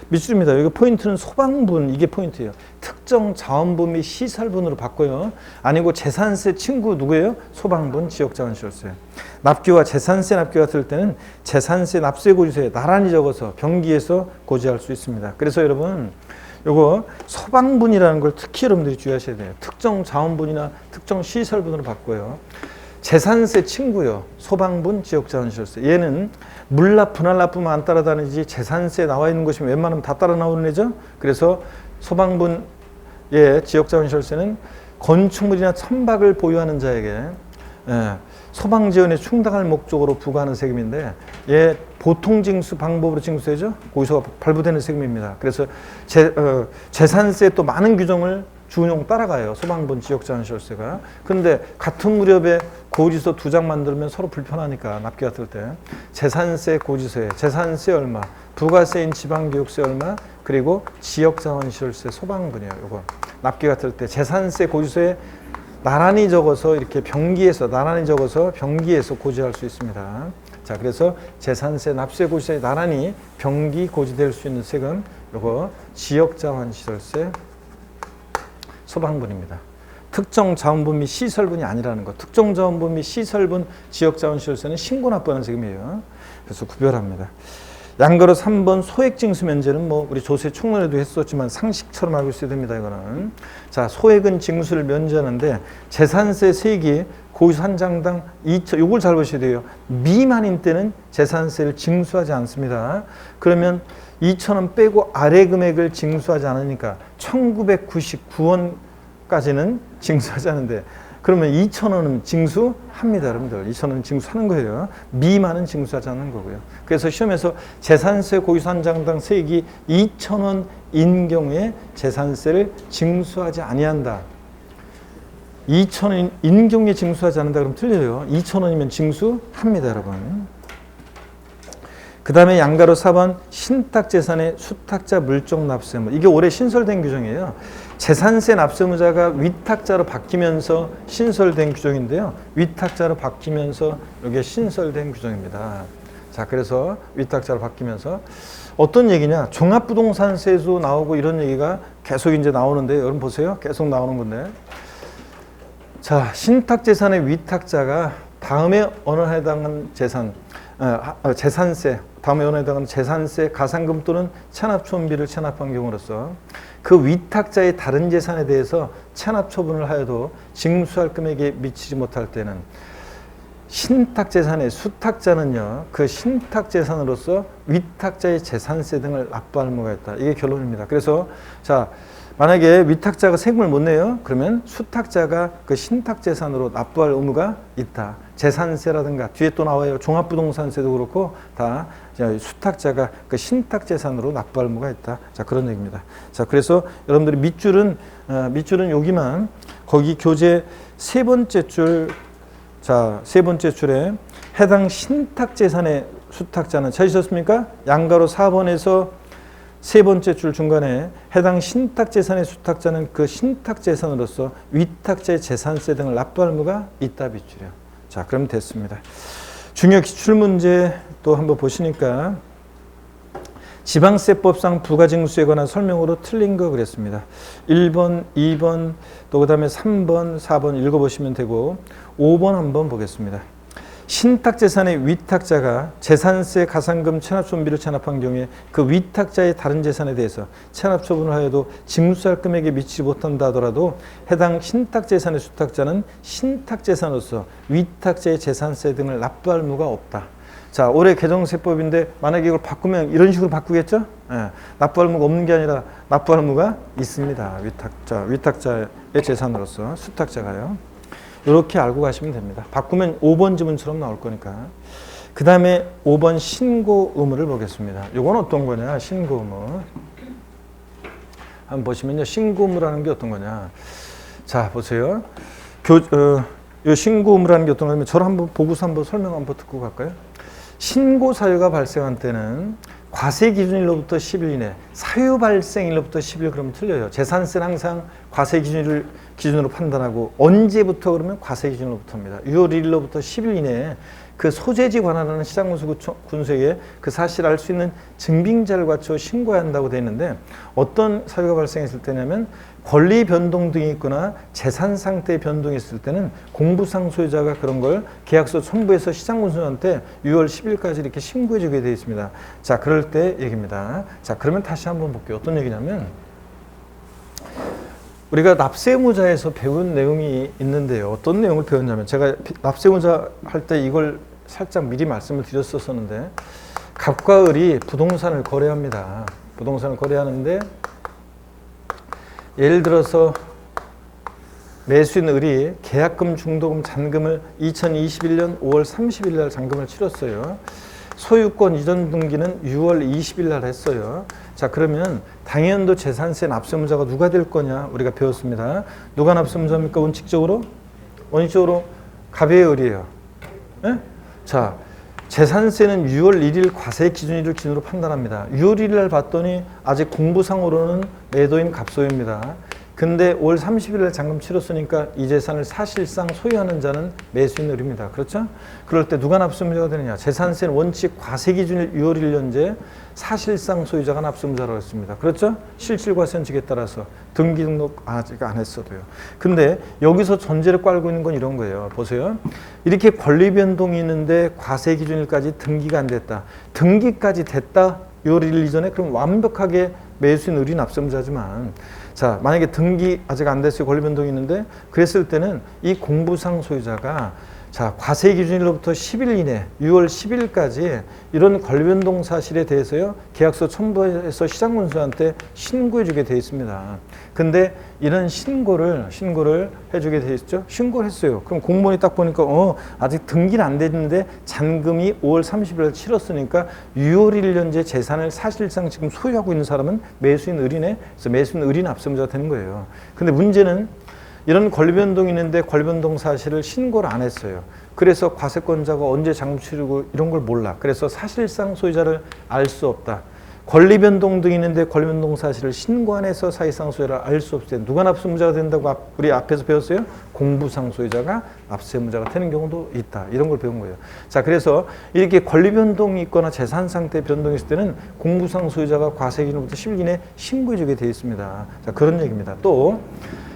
밑줄입니다. 여기 포인트는 소방분, 이게 포인트예요. 특정 자원분 및 시설분으로 바꿔요. 아니고 재산세 친구 누구예요? 소방분, 지역자원시설세. 납기와 재산세 납기가 들 때는 재산세 납세고지서에 나란히 적어서 병기해서 고지할 수 있습니다. 그래서 여러분 요거 소방분이라는 걸 특히 여러분들이 주의하셔야 돼요. 특정 자원분이나 특정 시설분으로 바꿔요. 재산세 친구요. 소방분, 지역자원시설세. 얘는 물납, 분할납부만 안 따라다니지 재산세 나와 있는 것이 웬만하면 다 따라 나오는 애죠. 그래서 소방분, 지역자원시설세는 건축물이나 천박을 보유하는 자에게 소방지원에 충당할 목적으로 부과하는 세금인데 얘 보통징수 방법으로 징수되죠. 거기서 발부되는 세금입니다. 그래서 재산세 또 많은 규정을 준용 따라가요. 소방분, 지역자원시설세가. 그런데 같은 무렵에 고지서 2장 만들면 서로 불편하니까 납기가 들 때 재산세 고지서에 재산세 얼마, 부가세인 지방교육세 얼마, 그리고 지역자원시설세 소방분이에요. 요거 납기가 들 때 재산세 고지서에 나란히 적어서 이렇게 나란히 적어서 병기해서 고지할 수 있습니다. 자, 그래서 재산세, 납세 고지서에 나란히 병기 고지될 수 있는 세금, 요거 지역자원시설세 소방분입니다. 특정 자원분 및 시설분이 아니라는 것. 특정 자원분 및 시설분, 지역자원시설세는 신고 납부하는 세금이에요. 그래서 구별합니다. 양가로 3번 소액징수 면제는 뭐 우리 조세 총론에도 했었지만 상식처럼 알고 있어야 됩니다. 이거는. 자, 소액은 징수를 면제하는데 재산세 세액이 고지서 한 장당 2천, 요걸 잘 보셔야 돼요. 미만인 때는 재산세를 징수하지 않습니다. 그러면 2,000원 빼고 아래 금액을 징수하지 않으니까 1,999원까지는 징수하지 않는데 그러면 2,000원은 징수합니다. 여러분들 2,000원은 징수하는 거예요. 미만은 징수하지 않는 거고요. 그래서 시험에서 재산세 고지서 한 장당 세액이 2,000원인 경우에 재산세를 징수하지 아니한다. 2,000원인 경우에 징수하지 않는다 그러면 틀려요. 2,000원이면 징수합니다. 여러분. 그 다음에 양가로 4번 신탁재산의 수탁자 물적 납세의무. 이게 올해 신설된 규정이에요. 재산세 납세의무자가 위탁자로 바뀌면서 신설된 규정인데요. 위탁자로 바뀌면서 이게 신설된 규정입니다. 자, 그래서 위탁자로 바뀌면서 어떤 얘기냐? 종합부동산세도 나오고 이런 얘기가 계속 이제 나오는데 여러분 보세요. 계속 나오는 건데. 자, 신탁재산의 위탁자가 다음에 언어에 해당하는 재산세, 다음에 언어에 해당하는 재산세, 가산금 또는 체납처분비를 체납한 경우로서 그 위탁자의 다른 재산에 대해서 체납처분을 하여도 징수할 금액에 미치지 못할 때는 신탁재산의 수탁자는요, 그 신탁재산으로서 위탁자의 재산세 등을 납부할 의무가 있다. 이게 결론입니다. 그래서 자, 만약에 위탁자가 세금을 못 내요. 그러면 수탁자가 그 신탁재산으로 납부할 의무가 있다. 재산세라든가 뒤에 또 나와요. 종합부동산세도 그렇고 다 수탁자가 그 신탁재산으로 납부할 의무가 있다. 자, 그런 얘기입니다. 자, 그래서 여러분들이 밑줄은 여기만 거기 교재 세 번째 줄, 자, 세 번째 줄에 해당 신탁재산의 수탁자는 찾으셨습니까? 양가로 4번에서 세 번째 줄 중간에 해당 신탁재산의 수탁자는 그 신탁재산으로서 위탁자의 재산세 등을 납부할 의무가 있다 밑줄이요. 자, 그럼 됐습니다. 중요 기출문제 또 한번 보시니까 지방세법상 부가징수에 관한 설명으로 틀린 거 그랬습니다. 1번, 2번, 또 그 다음에 3번, 4번 읽어보시면 되고 5번 한번 보겠습니다. 신탁재산의 위탁자가 재산세, 가산금, 체납처분비를 체납한 경우에 그 위탁자의 다른 재산에 대해서 체납처분을 하여도 징수할 금액에 미치지 못한다 하더라도 해당 신탁재산의 수탁자는 신탁재산으로서 위탁자의 재산세 등을 납부할 의무가 없다. 자, 올해 개정세법인데 만약에 이걸 바꾸면 이런 식으로 바꾸겠죠? 납부할 의무가 없는 게 아니라 납부할 의무가 있습니다. 위탁자의 재산으로서 수탁자가요. 이렇게 알고 가시면 됩니다. 바꾸면 5번 지문처럼 나올 거니까. 그 다음에 5번 신고 의무를 보겠습니다. 이건 어떤 거냐? 신고 의무. 한번 보시면요. 신고 의무라는 게 어떤 거냐? 자, 보세요. 이 신고 의무라는 게 어떤 거냐면 저를 한번 보고서 한번 설명 한번 듣고 갈까요? 신고 사유가 발생한 때는 과세 기준일로부터 10일 이내, 사유 발생일로부터 10일 그러면 틀려요. 재산세는 항상 과세 기준으로 판단하고 언제부터 그러면 과세 기준으로부터입니다. 6월 1일로부터 10일 이내에 그 소재지 관할하는 시장군수에게 그 사실을 알 수 있는 증빙자를 갖춰 신고해야 한다고 되어 있는데 어떤 사유가 발생했을 때냐면 권리 변동 등이 있거나 재산 상태 변동이 있을 때는 공부상 소유자가 그런 걸 계약서 첨부해서 시장군수한테 6월 10일까지 이렇게 신고해 주게 되어 있습니다. 자, 그럴 때 얘기입니다. 자, 그러면 다시 한번 볼게요. 어떤 얘기냐면 우리가 납세의무자에서 배운 내용이 있는데요. 어떤 내용을 배웠냐면 제가 납세의무자 할 때 이걸 살짝 미리 말씀을 드렸었는데 갑과 을이 부동산을 거래합니다. 부동산을 거래하는데 예를 들어서 매수인 을이 계약금, 중도금, 잔금을 2021년 5월 30일 날 잔금을 치렀어요. 소유권 이전 등기는 6월 20일 날 했어요. 자, 그러면 당연도 재산세 납세의무자가 누가 될 거냐 우리가 배웠습니다. 누가 납세의무자입니까? 원칙적으로? 원칙적으로 갑의 을이에요. 네? 자, 재산세는 6월 1일 과세 기준일을 기준으로 판단합니다. 6월 1일 날 봤더니 아직 공부상으로는 매도인 갑소유입니다. 근데 올 30일 날 잔금 치렀으니까 이 재산을 사실상 소유하는 자는 매수인 을입니다. 그렇죠? 그럴 때 누가 납세의무자가 되느냐? 재산세는 원칙 과세 기준일 6월 1일 현재 사실상 소유자가 납세의무자라고 했습니다. 그렇죠? 실질과세원칙에 따라서 등기 등록 아직 안 했어도요. 근데 여기서 전제를 깔고 있는 건 이런 거예요. 보세요. 이렇게 권리 변동이 있는데 과세 기준일까지 등기가 안 됐다. 등기까지 됐다. 6월 1일 이전에 그럼 완벽하게 매수인 을이 납세의무자지만 자, 만약에 등기 아직 안 됐어요. 권리 변동이 있는데 그랬을 때는 이 공부상 소유자가 자, 과세 기준일로부터 10일 이내 6월 10일까지 이런 권리 변동 사실에 대해서요. 계약서 첨부해서 시장문수한테 신고해 주게 되어 있습니다. 근데 이런 신고를 해주게 되어 있죠. 신고를 했어요. 그럼 공무원이 딱 보니까 아직 등기는 안 됐는데 잔금이 5월 30일 치렀으니까 6월 1일 현재 재산을 사실상 지금 소유하고 있는 사람은 매수인 을이네. 그래서 매수인 을이 납세의무자가 되는 거예요. 근데 문제는 이런 권리 변동이 있는데 권리 변동 사실을 신고를 안 했어요. 그래서 과세권자가 언제 잔금 치르고 이런 걸 몰라. 그래서 사실상 소유자를 알 수 없다. 권리 변동 등이 있는데 권리 변동 사실을 신고 안 해서 사실상 소유자를 알 수 없을 때 누가 납세의무자가 된다고 우리 앞에서 배웠어요? 공부상 소유자가 납세의무자가 되는 경우도 있다. 이런 걸 배운 거예요. 자, 그래서 이렇게 권리 변동이 있거나 재산 상태 변동이 있을 때는 공부상 소유자가 과세 기준부터 10일 이내 신고해 주게 되어 있습니다. 자, 그런 얘기입니다. 또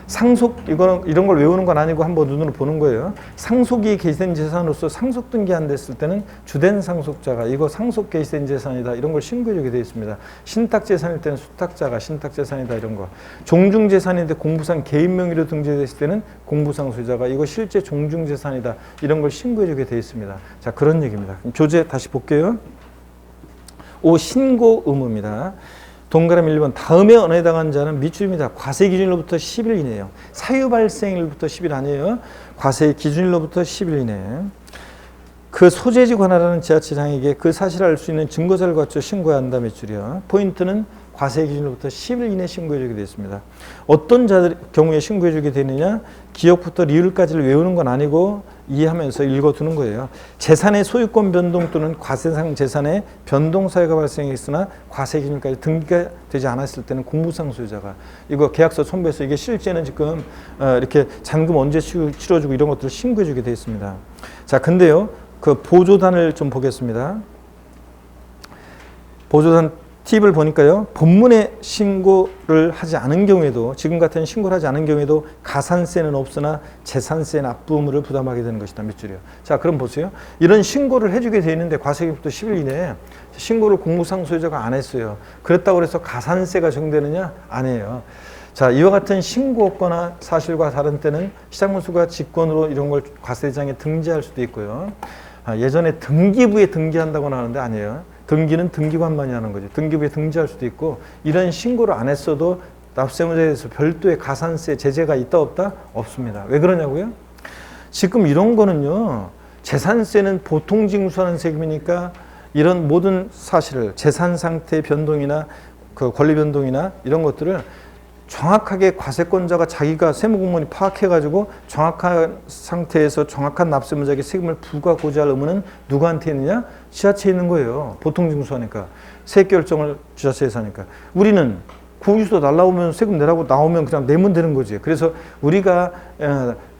상속, 이런 걸 외우는 건 아니고 한번 눈으로 보는 거예요. 상속이 개시된 재산으로서 상속 등기 안 됐을 때는 주된 상속자가 이거 상속 개시된 재산이다. 이런 걸 신고해 주게 되어 있습니다. 신탁 재산일 때는 수탁자가 신탁 재산이다. 이런 거. 종중 재산인데 공부상 개인 명의로 등재됐을 때는 공부상 소유자가 이거 실제 종중 재산이다. 이런 걸 신고해 주게 되어 있습니다. 자, 그런 얘기입니다. 조제 다시 볼게요. 5. 신고 의무입니다. 동그라미 1번 다음에 언어에 해당한 자는 밑줄입니다. 과세 기준일로부터 10일 이내요. 사유 발생일부터 10일 아니에요. 과세 기준일로부터 10일 이내. 그 소재지 관할하는 지자체장에게 그 사실을 알 수 있는 증거자를 갖춰 신고해야 한다. 밑줄이요. 포인트는 과세 기준일로부터 10일 이내 신고해주게 되어 있습니다. 어떤 자들 경우에 신고해주게 되느냐? 기억부터 리을까지를 외우는 건 아니고 이해하면서 읽어두는 거예요. 재산의 소유권 변동 또는 과세상 재산의 변동 사유가 발생했으나 과세 기준까지 등기가 되지 않았을 때는 공부상 소유자가 이거 계약서 첨부해서 이게 실제는 지금 이렇게 잔금 언제 치러주고 이런 것들을 신고해주게 되어 있습니다. 자, 근데요, 그 보조단을 좀 보겠습니다. 보조단 팁을 보니까요. 본문에 신고를 하지 않은 경우에도 지금 같은 신고를 하지 않은 경우에도 가산세는 없으나 재산세 납부 의무를 부담하게 되는 것이다. 밑줄이요. 자, 그럼 보세요. 이런 신고를 해주게 되어 있는데 과세기부터 10일 이내에 신고를 공무상 소유자가 안 했어요. 그렇다고 해서 가산세가 적용되느냐? 아니에요. 자, 이와 같은 신고 없거나 사실과 다른 때는 시장문수가 직권으로 이런 걸 과세장에 등재할 수도 있고요. 예전에 등기부에 등기한다고는 하는데 아니에요. 등기는 등기관만이 하는 거죠. 등기부에 등재할 수도 있고 이런 신고를 안 했어도 납세의무자에 대해서 별도의 가산세 제재가 있다 없다? 없습니다. 왜 그러냐고요? 지금 이런 거는요. 재산세는 보통 징수하는 세금이니까 이런 모든 사실을 재산 상태 변동이나 그 권리 변동이나 이런 것들을 정확하게 과세권자가 자기가 세무공무원이 파악해가지고 정확한 상태에서 정확한 납세의무자에게 세금을 부과하고자 할 의무는 누구한테 있느냐? 지자체에 있는 거예요. 보통 징수하니까. 세액 결정을 지자체에서 하니까. 우리는 구유소 날라오면 세금 내라고 나오면 그냥 내면 되는 거지. 그래서 우리가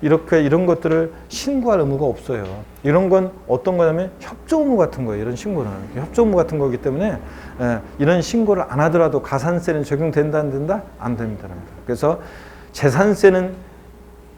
이렇게 이런 것들을 신고할 의무가 없어요. 이런 건 어떤 거냐면 협조 의무 같은 거예요. 이런 신고는. 협조 의무 같은 거기 때문에 이런 신고를 안 하더라도 가산세는 적용된다 안 된다? 안 됩니다. 그래서 재산세는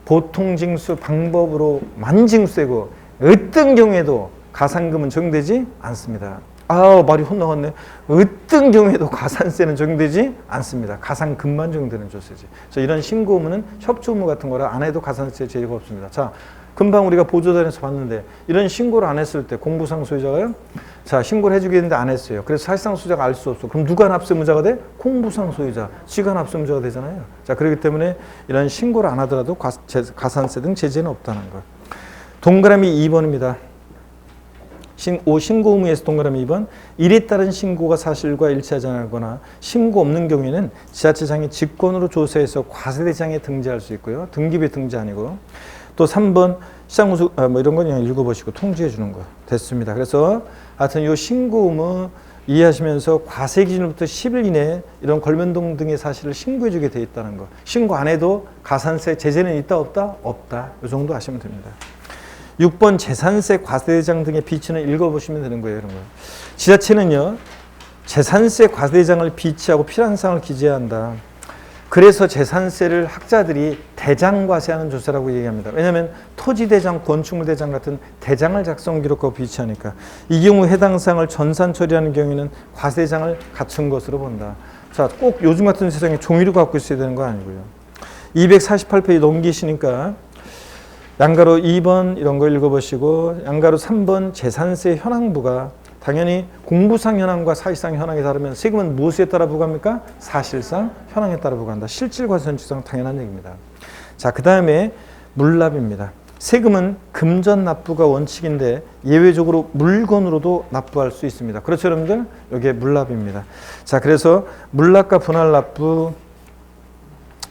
보통 징수 방법으로 만징수되고 어떤 경우에도 가산금은 적용되지 않습니다. 아, 말이 혼나갔네. 어떤 경우에도 가산세는 적용되지 않습니다. 가산금만 적용되는 조세지. 그래서 이런 신고 의무는 협조 의무 같은 거라 안 해도 가산세 제외가 없습니다. 자, 금방 우리가 보조단에서 봤는데 이런 신고를 안 했을 때 공부상 소유자가요. 자, 신고를 해주게 했는데 안 했어요. 그래서 사실상 소유자가 알 수 없어. 그럼 누가 납세의무자가 돼? 공부상 소유자. 지가 납세의무자가 되잖아요. 자, 그렇기 때문에 이런 신고를 안 하더라도 가산세 등 제재는 없다는 거. 동그라미 2번입니다. 신고 의무에서 동그라미 2번. 일에 따른 신고가 사실과 일치하지 않거나 신고 없는 경우에는 지자체장이 직권으로 조사해서 과세대장에 등재할 수 있고요. 등기부에 등재 아니고. 또 3번 시장무수 뭐 이런 건 그냥 읽어보시고 통지해 주는 거 됐습니다. 그래서 하여튼 이 신고 의무 이해하시면서 과세 기준으로부터 10일 이내에 이런 걸면동 등의 사실을 신고해 주게 돼 있다는 거. 신고 안 해도 가산세 제재는 있다 없다? 없다. 이 정도 아시면 됩니다. 6번 재산세 과세대장 등의 비치는 읽어보시면 되는 거예요. 이런 거. 지자체는요. 재산세 과세대장을 비치하고 필요한 사항을 기재해야 한다. 그래서 재산세를 학자들이 대장과세하는 조세라고 얘기합니다. 왜냐하면 토지대장, 건축물대장 같은 대장을 작성 기록하고 비치하니까 이 경우 해당 사항을 전산 처리하는 경우에는 과세대장을 갖춘 것으로 본다. 자, 꼭 요즘 같은 세상에 종이로 갖고 있어야 되는 거 아니고요. 248페이지 넘기시니까 양가로 2번 이런 거 읽어보시고 양가로 3번 재산세 현황부가 당연히 공부상 현황과 사실상 현황이 다르면 세금은 무엇에 따라 부과합니까? 사실상 현황에 따라 부과한다. 실질과세원칙상 당연한 얘기입니다. 자, 그 다음에 물납입니다. 세금은 금전 납부가 원칙인데 예외적으로 물건으로도 납부할 수 있습니다. 그렇죠, 여러분들? 이게 물납입니다. 자, 그래서 물납과 분할 납부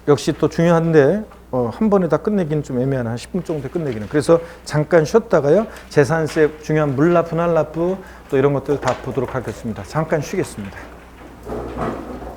역시 또 중요한데 한 번에 다 끝내기는 좀 애매한 한 10분 정도 끝내기는. 그래서 잠깐 쉬었다가요. 재산세 중요한 물납, 분할 납부 또 이런 것들 다 보도록 하겠습니다. 잠깐 쉬겠습니다.